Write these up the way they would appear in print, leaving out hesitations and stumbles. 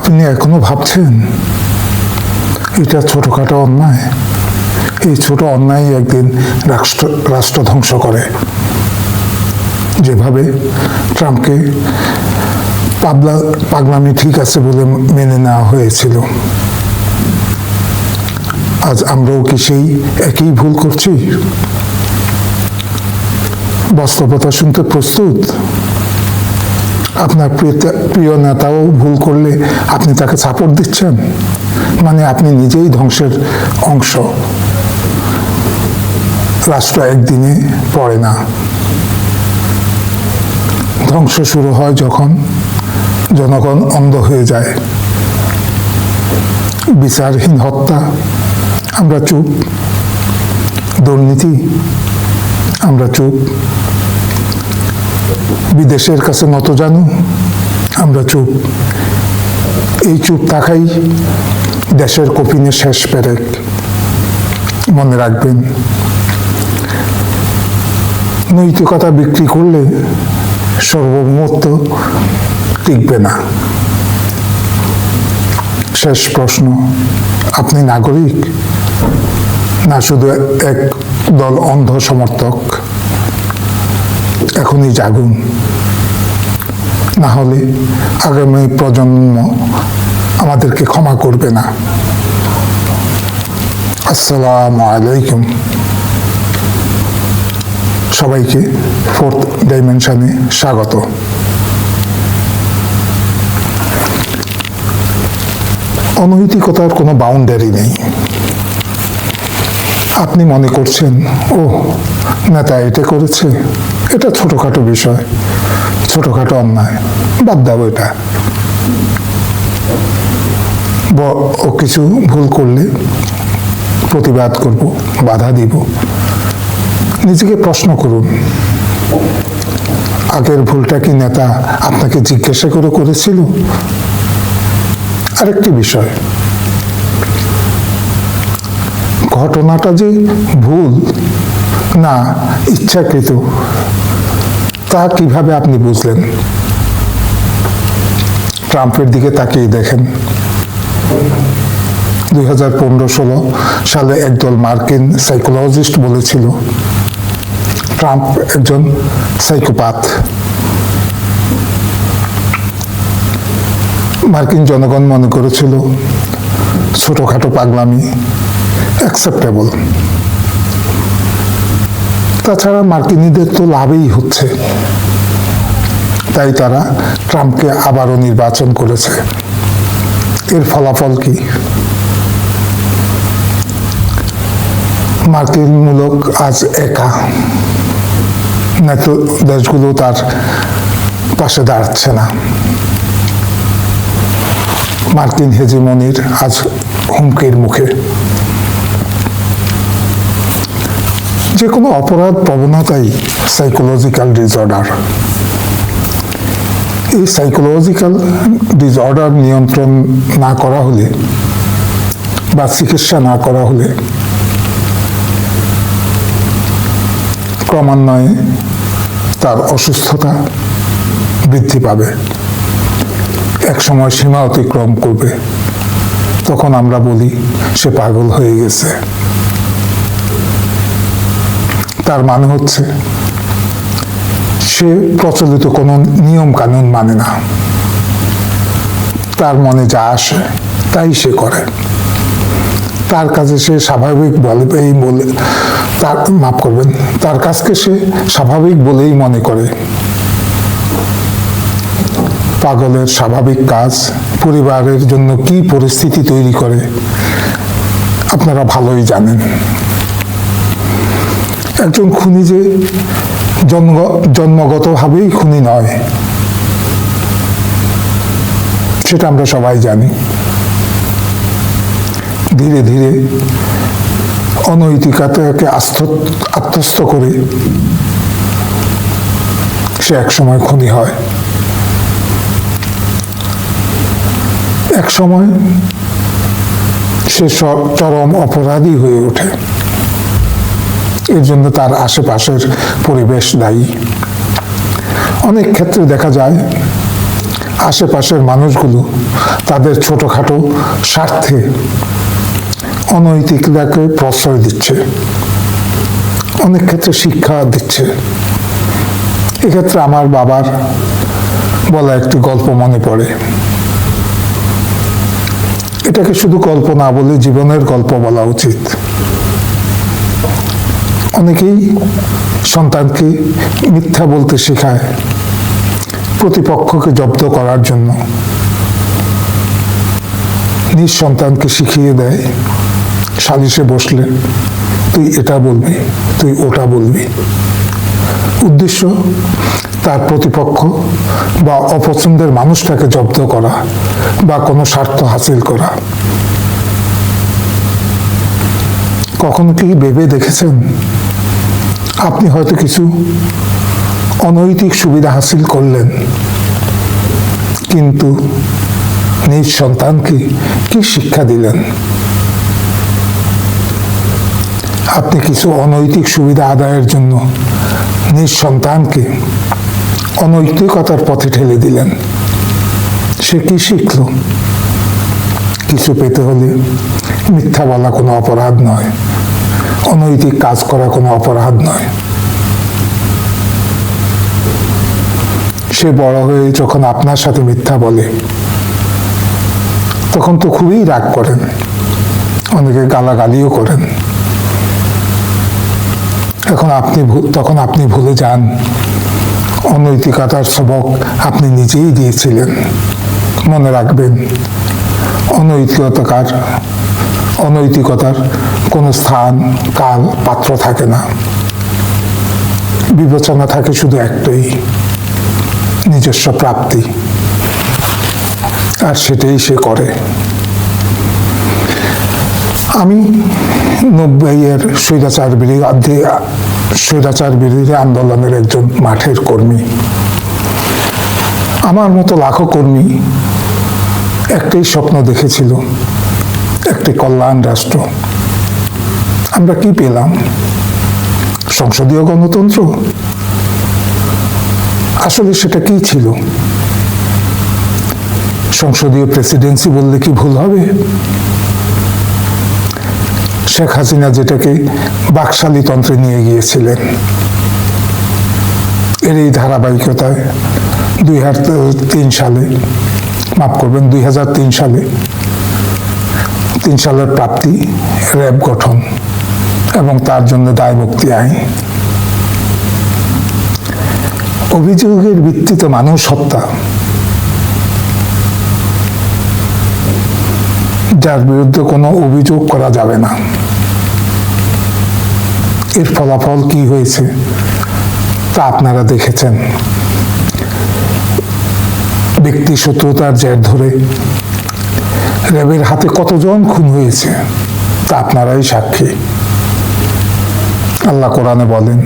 আপনি এখনো ভাবছেন এটা ছোটখাটো অন্যায়? এই ছোট অন্যায় একদিন রাষ্ট্র ধ্বংস করে। যেভাবে ট্রাম্পকে পাগলামি ঠিক আছে বলে মেনে নেওয়া হয়েছিল, আজ আমরাও কি সেই একই ভুল করছি? বাস্তবতা শুনতে প্রস্তুত? আপনার প্রিয় নেতাও ভুল করলে আপনি তাকে সাপোর্ট দিচ্ছেন, মানে আপনি নিজেই ধ্বংসের অংশ। রাষ্ট্র একদিনে পড়ে না, ধ্বংস শুরু হয় যখন জনগণ অন্ধ হয়ে যায়। বিচারহীন হত্যা, আমরা চুপ। দুর্নীতি, আমরা চুপ। বিদেশের কাছে নতজানু, আমরা চুপ। এই চুপ থাকাই দেশের কফিনের শেষ পেরেক। মনে রাখবেন, নৈতিকতা বিক্রি করলে সার্বভৌমত্ব টিকবে না। শেষ প্রশ্ন, আপনি নাগরিক না শুধু এক দল অন্ধ সমর্থক? এখনই জাগুন, না হলে আগামী প্রজন্ম আমাদেরকে ক্ষমা করবে না। আসসালামু আলাইকুম। সবাইকে ফোর্থ ডাইমেনশনে স্বাগত। অনৈতিকতার কোনো বাউন্ডারি নেই। আপনি মনে করছেন, ও নেতা এটা করেছে, এটা ছোটখাটো বিষয়, ছোটখাটো অন্যায়, বাদ দাও এটা। ও কিছু ভুল করলে প্রতিবাদ করব, বাধা দিব। নিজেকে প্রশ্ন করুন, আগের ভুলটা কি নেতা আপনাকে জিজ্ঞাসা করে করেছিল? আরেকটি বিষয়, ঘটনাটা যে ভুল না ইচ্ছাকৃত তা কিভাবে আপনি বুঝলেন? ট্রাম্পের দিকে তাকিয়ে দেখেন। 2015-16 সালে একদল মার্কিন সাইকোলজিস্ট বলেছিল ট্রাম্প একজন সাইকোপ্যাথ। মার্কিন জনগণ মনে করেছিল ছোটখাটো পাগলামি অ্যাকসেপ্টেবল। তাছাড়া মার্কিনীদের তো লাভই হচ্ছে, তাই তারা ট্রাম্পকে আবারও নির্বাচন করেছে। এর ফলাফল কি? মার্কিন মূলক আজ একা, নেতো দেশগুলো তার পাশে দাঁড়াচ্ছে না। মার্কিন হেজিমনির আজ হুমকির মুখে। যে কোনো অপরাধ প্রবণতাই সাইকোলজিক্যাল ডিসঅর্ডার। এই সাইকোলজিক্যাল ডিসঅর্ডার নিয়ন্ত্রণ না করা হলে বা চিকিৎসা না করা হলে ক্রমান্বয়ে তার অসুস্থতা বৃদ্ধি পাবে, একসময় সীমা অতিক্রম করবে। তখন আমরা বলি সে পাগল হয়ে গেছে। তার মানে হচ্ছে সে প্রচলিত কোনো নিয়ম কানুন মানে না, তার মনে যা আসে তাই সে করে। তার কাছে সে স্বাভাবিক বলে তার কাজকে সে স্বাভাবিক বলেই মনে করে। পাগলের স্বাভাবিক কাজ পরিবারের জন্য কি পরিস্থিতি তৈরি করে আপনারা ভালোই জানেন। একজন খুনি যে জন্মগতভাবেই খুনি নয়, সেটা আমরা সবাই জানি। ধীরে ধীরে অনৈতিকতাকে আত্মস্থ করে সে একসময় খুনি হয়। একসময় সে চরম অপরাধী হয়ে ওঠে। এর জন্য তার আশেপাশের পরিবেশ দায়ী। অনেক ক্ষেত্রে দেখা যায় আশেপাশের মানুষগুলো তাদের ছোটখাটো স্বার্থে অনৈতিকতাকে প্রশ্রয় দিচ্ছে, অনেক ক্ষেত্রে শিক্ষা দিচ্ছে। এক্ষেত্রে আমার বাবার বলা একটি গল্প মনে পড়ে। এটাকে শুধু গল্প না বলে জীবনের গল্প বলা উচিত। অনেকেই সন্তানকে মিথ্যা বলতে শেখায় প্রতিপক্ষকে জব্দ করার জন্য। নিজ সন্তানকে শিখিয়ে দেয় সালিশে বসলে তুই এটা বলবি, তুই ওটা বলবি। উদ্দেশ্য তার প্রতিপক্ষ বা অপছন্দের মানুষটাকে জব্দ করা বা কোনো স্বার্থ হাসিল করা। কখনো কি ভেবে দেখেছেন আপনি হয়তো কিছু অনৈতিক সুবিধা হাসিল করলেন, কিন্তু নিজ সন্তানকে কি শিক্ষা দিলেন? আপনি কিছু অনৈতিক সুবিধা আদায়ের জন্য নিজ সন্তানকে অনৈতিকতার পথে ঠেলে দিলেন। সে কি শিখল? কিছু পেতে হলে মিথ্যা বলা কোনো অপরাধ নয়, অনৈতিক কাজ করা কোনো অপরাধ নয়। সে বড় হয়ে যখন আপনার সাথে মিথ্যা বলে তখন তো খুবই রাগ করেন, অনেকে গালাগালিও করেন। তখন আপনি ভুলে যান অনৈতিকতার সবক আপনি নিজেই দিয়েছিলেন। মনে রাখবেন, অনৈতিকতার কোনো স্থান, কাল, পাত্র থাকে না। বিবেচনা থাকে শুধু একটাই, নিজস্ব প্রাপ্তি, আর সেটাই সে করে। আমি 90-এর স্বৈরাচার বিরোধী আন্দোলনের একজন মাঠের কর্মী। আমার মতো লাখো কর্মী একটাই স্বপ্ন দেখেছিল, একটি কল্যাণ রাষ্ট্র। আমরা কি পেলাম? সংসদীয় গণতন্ত্র? আসলে সেটা কি ছিল? সংসদীয় প্রেসিডেন্সি বললে কি ভুল হবে? শেখ হাসিনা যেটাকে বাকশালীতন্ত্রে নিয়ে গিয়েছিলেন, এর এই ধারাবাহিকতায় 2003 সালের প্রাপ্তি র্যাব গঠন এবং তার জন্য দায় মুক্তি আইন। অভিযোগের ভিত্তিতে মানুষ হত্যা, যার বিরুদ্ধে কোনো অভিযোগ করা যাবে না। এর ফলাফল কি হয়েছে তা আপনারা দেখেছেন। ব্যক্তি শত্রুতার জের ধরে র্যাবের হাতে কতজন খুন হয়েছে তা আপনারাই সাক্ষী। আল্লাহ কোরআনে বলেন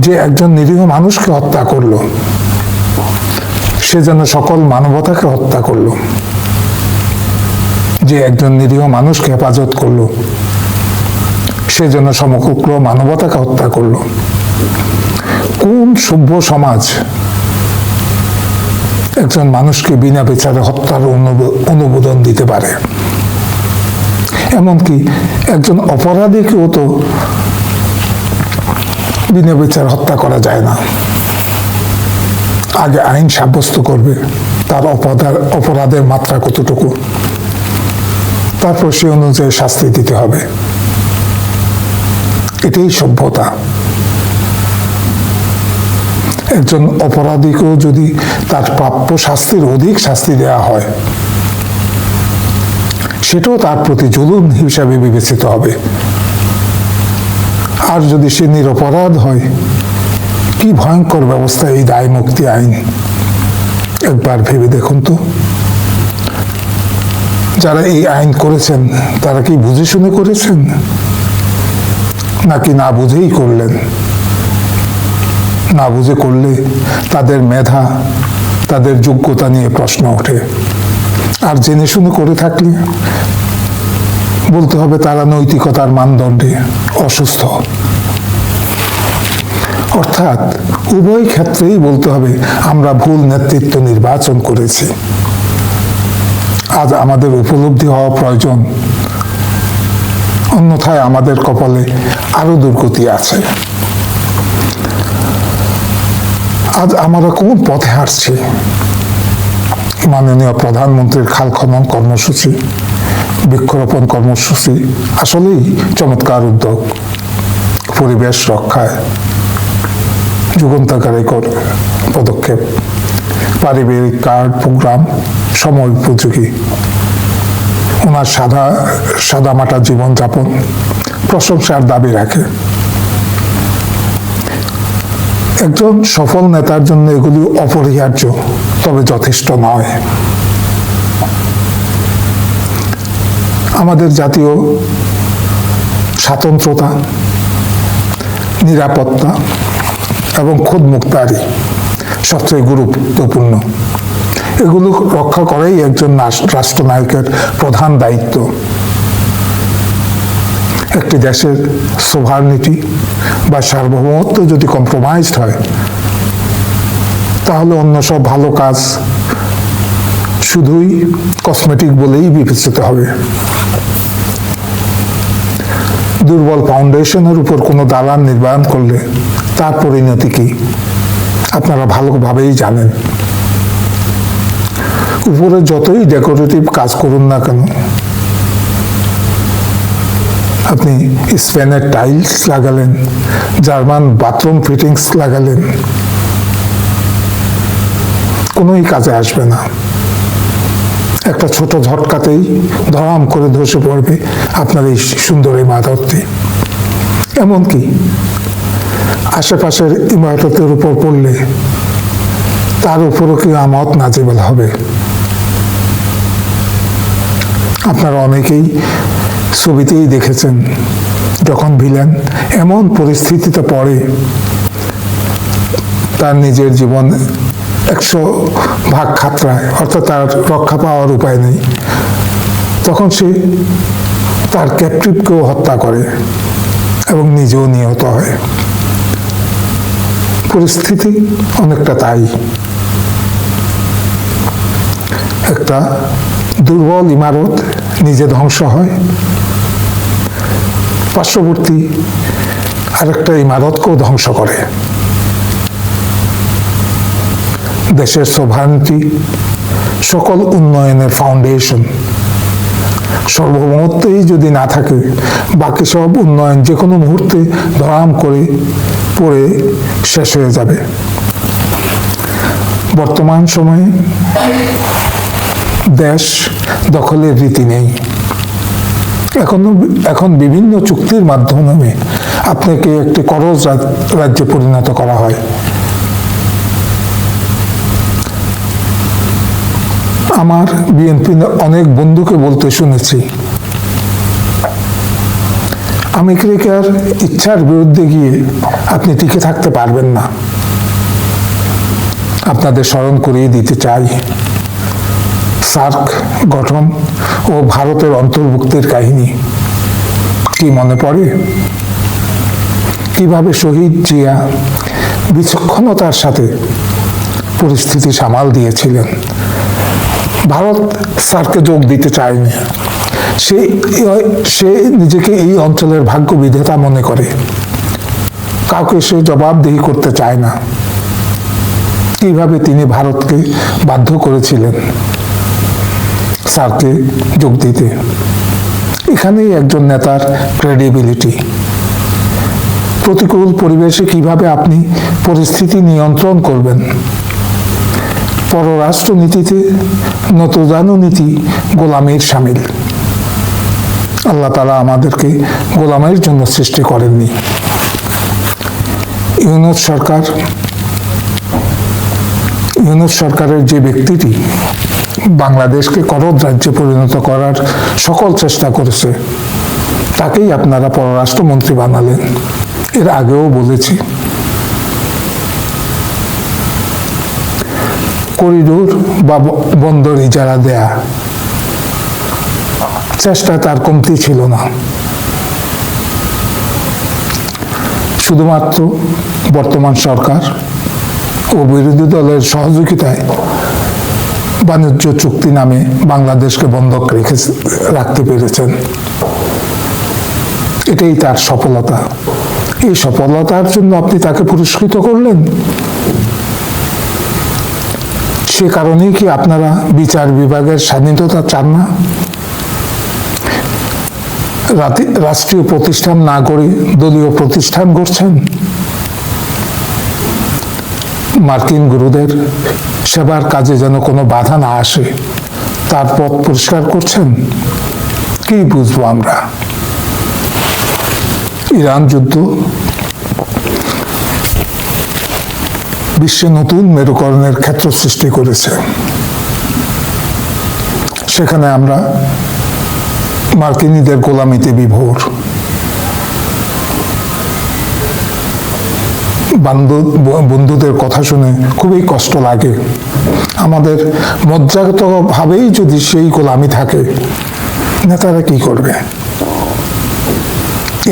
যে একজন নিরীহ মানুষকে হত্যা করলো, সে যেন সকল মানবতাকে হত্যা করলো। যে একজন নিরীহ মানুষকে হেফাজত করলো, সে যেন সমগ্র মানবতাকে হত্যা করলো। কোন সভ্য সমাজ একজন মানুষকে বিনা বিচারে হত্যার অনুমোদন দিতে পারে? এমনকি একজন অপরাধীকেও তো বিনা বিচারে হত্যা করা যায় না। আগে আইন সাব্যস্ত করবে তার অপরাধের মাত্রা কতটুকু, তারপর সে অনুযায়ী শাস্তি দিতে হবে। এটাই সভ্যতা। একজন অপরাধীকেও যদি তার প্রাপ্য শাস্তির অধিক শাস্তি দেওয়া হয়, সেটাও তার প্রতি জুলুম হিসাবে বিবেচিত হবে। আর যদি সে নিরপরাধ হয়, কি ভয়ঙ্কর ব্যবস্থা এই দায় মুক্তি আইন। একবার ভেবে দেখুন তো, যারা এই আইন করেছেন তারা কি বুঝে শুনে করেছেন নাকি না বুঝেই করলেন? না বুঝে করলে তাদের মেধা, তাদের যোগ্যতা নিয়ে প্রশ্ন ওঠে। আর জেনে শুনে করে থাকলে বলতে হবে তারা নৈতিকতার মানদণ্ডে অসুস্থ। অর্থাৎ উভয় ক্ষেত্রেই বলতে হবে আমরা ভুল নেতৃত্ব নির্বাচন করেছি। আজ আমাদের উপলব্ধি হওয়া প্রয়োজন, অন্যথায় আমাদের কপালে আরো দুর্গতি আছে। আজ আমরা কোন পথে হাঁটছি? মাননীয় প্রধানমন্ত্রীর খাল খনন কর্মসূচি, বৃক্ষরোপণ কর্মসূচি আসলেই চমৎকার উদ্যোগ। পরিবেশ রক্ষায় যুগান্তকারী পদক্ষেপ। পারিবারিক কার্ড প্রোগ্রাম সময় উপযোগী। ওনার সাদামাটা জীবনযাপন প্রশংসার দাবি রাখে। একজন সফল নেতার জন্য এগুলি অপরিহার্য, তবে যথেষ্ট নয়। আমাদের জাতীয় স্বাতন্ত্রতা, নিরাপত্তা এবং খুদমুখতারি সবচেয়ে গুরুত্বপূর্ণ। এগুলো রক্ষা করাই একজন রাষ্ট্রনায়কের প্রধান দায়িত্ব। একটি দেশের সোভারনিটি বা সার্বভৌমত্ব যদি কম্প্রোমাইজড হয়, তাহলে অন্য সব ভালো কাজ শুধুই কসমেটিক বলেই বিবেচিত হবে। দুর্বল ফাউন্ডেশনের উপর কোনো দালান নির্মাণ করলে তার পরিণতি কি আপনারা ভালোভাবেই জানেন। উপরে যতই ডেকোরেটিভ কাজ করুন না কেন, আপনি স্পেনের টাইলস লাগালেন, জার্মান বাথরুম ফিটিংস লাগালেন, কোনোই কাজে আসবে না। একটা ছোট ঝটকাতেই ধরাম করে ধসে পড়বে আপনার এই সুন্দর ইমারতটি। এমনকি আশেপাশের ইমারতের উপর পড়লে তার উপরও কি আমত নাজিবল হবে। আপনারা অনেকেই ছবিতেই দেখেছেন, যখন ভিলেন এমন পরিস্থিতিতে পড়ে তার নিজের জীবন 100 ভাগ খাতরায়, অর্থাৎ তার রক্ষা পাওয়ার উপায় নেই, তখন সে তার ক্যাপটিভকেও হত্যা করে এবং নিজেও নিহত হয়। পরিস্থিতি অনেকটা তাই। একটা দুর্বল ইমারত নিজে ধ্বংস হয়, পার্শ্ববর্তী আরেকটা ইমারতকেও ধ্বংস করে। দেশের সোভারেনিটি সকল উন্নয়নের ফাউন্ডেশন। সার্বভৌমত্বই যদি না থাকে, বাকি সব উন্নয়ন যে কোনো মুহূর্তে ধরাম করে পড়ে শেষ হয়ে যাবে। বর্তমান সময়ে দেশ দখলের রীতি নেই। এখন বিভিন্ন চুক্তির মাধ্যমে আপনাকে একটি করজ রাজ্যে পরিণত করা হয়। আমার বিএনপি অনেক বন্ধুকে বলতে শুনেছি, আমেরিকার ইচ্ছার বিরুদ্ধে গিয়ে আপনি টিকে থাকতে পারবেন না। আপনাদের স্মরণ করিয়ে দিতে চাই সার্ক গঠন ও ভারতের অন্তর্ভুক্তির কাহিনী। কি মনে পড়ে কিভাবে শহীদ জিয়া বিচক্ষণতার সাথে পরিস্থিতি সামাল দিয়েছিলেন। ভারত সার্কে যোগ দিতে চায়নি। সে নিজেকে এই অঞ্চলের ভাগ্য বিধাতা মনে করে। কাউকে সে জবাবদিহি করতে চায় না। কিভাবে তিনি ভারতকে বাধ্য করেছিলেন সার্কে যোগ দিতে। এখানেই একজন নেতার ক্রেডিবিলিটি। প্রতিকূল পরিবেশে কিভাবে আপনি পরিস্থিতি নিয়ন্ত্রণ করবেন। পররাষ্ট্রনীতিতে নতজানুনীতি গোলামির শামিল। আল্লাহ তাআলা আমাদেরকে গোলামের জন্য সৃষ্টি করেননি। ইউনূস সরকারের যে ব্যক্তিটি বাংলাদেশকে করদ রাজ্যে পরিণত করার সকল চেষ্টা করেছে, তাকেই আপনারা পররাষ্ট্রমন্ত্রী বানালেন। এর আগেও বলেছি, করিডোর বা বন্দর ইজারা দেয়া চেষ্টা তার কমতি ছিল না। শুধুমাত্র বর্তমান সরকার ও বিরোধী দলের সহযোগিতায় বাণিজ্য চুক্তি নামে বাংলাদেশকে বন্ধক রাখতে পেরেছেন। এটাই তার সফলতা। এই সফলতার জন্য আপনি তাকে পুরস্কৃত করলেন। সে কারণেই কি আপনারা বিচার বিভাগের স্বাধীনতা চান না? রাষ্ট্রীয় প্রতিষ্ঠান না করে দলীয় প্রতিষ্ঠান গড়ছেন। মার্কিন গুরুদের সেবার কাজে যেন কোনো বাধা না আসে তার পথ পরিষ্কার করছেন। কি বুঝবো আমরা? ইরান যুদ্ধ বিশ্বে নতুন মেরুকরণের ক্ষেত্র সৃষ্টি করেছে। সেখানে আমরা মার্কিনীদের গোলামিতে বিভোর। বন্ধুদের কথা শুনে খুবই কষ্ট লাগে। আমাদের মজ্জাগতভাবেই যদি সেই গোলামি থাকে, নেতারা কি করবে?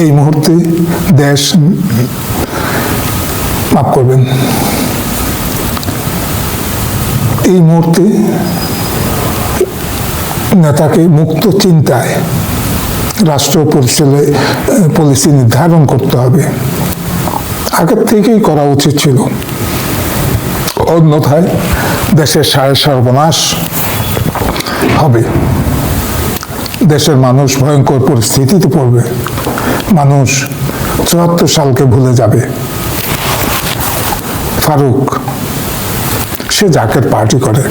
এই মুহূর্তে দেশ, মাফ করবেন, এই মুহূর্তে নেতাকে মুক্ত চিন্তায় রাষ্ট্র পলিসি নির্ধারণ করতে হবে। আগের থেকেই করা উচিত ছিল। অন্যথায় দেশের সর্বনাশ হবে। দেশের মানুষ ভয়ঙ্কর পরিস্থিতিতে পড়বে। মানুষ ৭৪ সালকে ভুলে যাবে। ফারুক, সে জাকের পার্টি করে।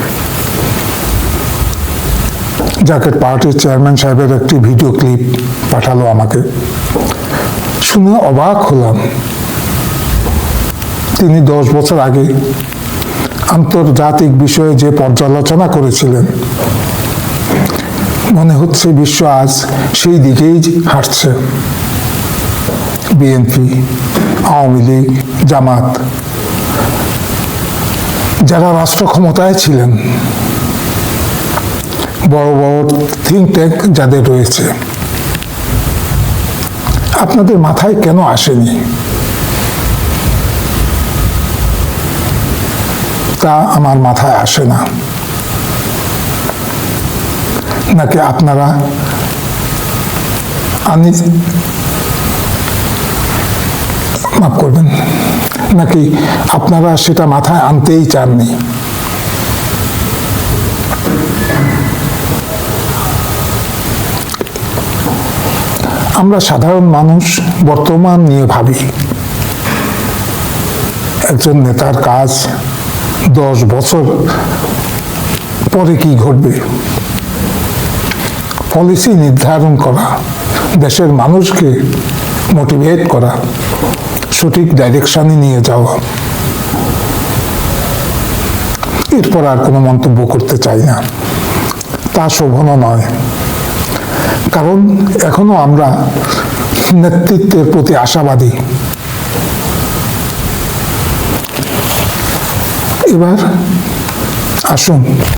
জাকের পার্টির চেয়ারম্যান সাহেবের একটি ভিডিও ক্লিপ পাঠালো আমাকে। শুনে অবাক হলাম। তিনি 10 বছর আগে আন্তর্জাতিক বিষয়ে যে পর্যালোচনা করেছিলেন, মনে হচ্ছে বিশ্ব আজ সেই দিকেই হাঁটছে। বিএনপি, আওয়ামী লীগ, জামাত, যারা রাষ্ট্র ক্ষমতায় ছিলেন, বড় বড় থিঙ্ক ট্যাঙ্ক যাদের রয়েছে, আপনাদের মাথায় কেন আসেনি? তা আমার মাথায় আসে না। নাকি আপনারা মাফ করবেন, নাকি আপনারা সেটা মাথায় আনতেই চাননি? আমরা সাধারণ মানুষ বর্তমান নিয়ে ভাবি। একজন নেতার কাজ 10 বছর পরে কি ঘটবে? পলিসি নির্ধারণ করা, দেশের মানুষকে মোটিভেট করা, সঠিক ডাইরেকশনে নিয়ে যাওয়া। এরপর আর কোনো মন্তব্য করতে চাই না। তা শোভনও নয়। কারণ এখনো আমরা নেতৃত্বের প্রতি আশাবাদী। এবার আসুন